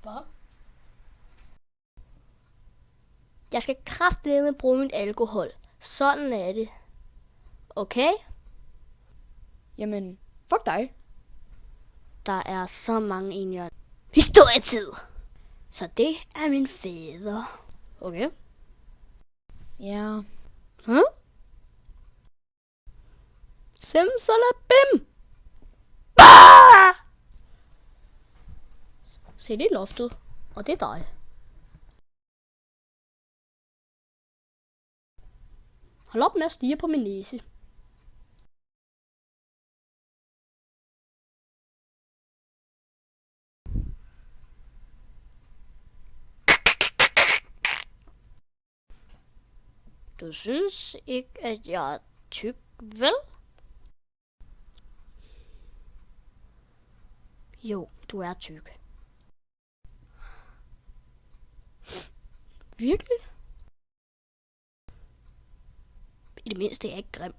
Hvad? Jeg skal kraftedeme bruge mit alkohol. Sådan er det. Okay? Jamen, fuck dig. Der er så mange enhjørn. Historietid! Så det er min fader. Okay? Ja. Simsalabim! Bah! Se, det er loftet. Og det er dig. Hold op med at stirre på min næse. Du synes ikke, at jeg er tyk, vel? Jo, du er tyk. Virkelig? I det mindste er jeg ikke grim.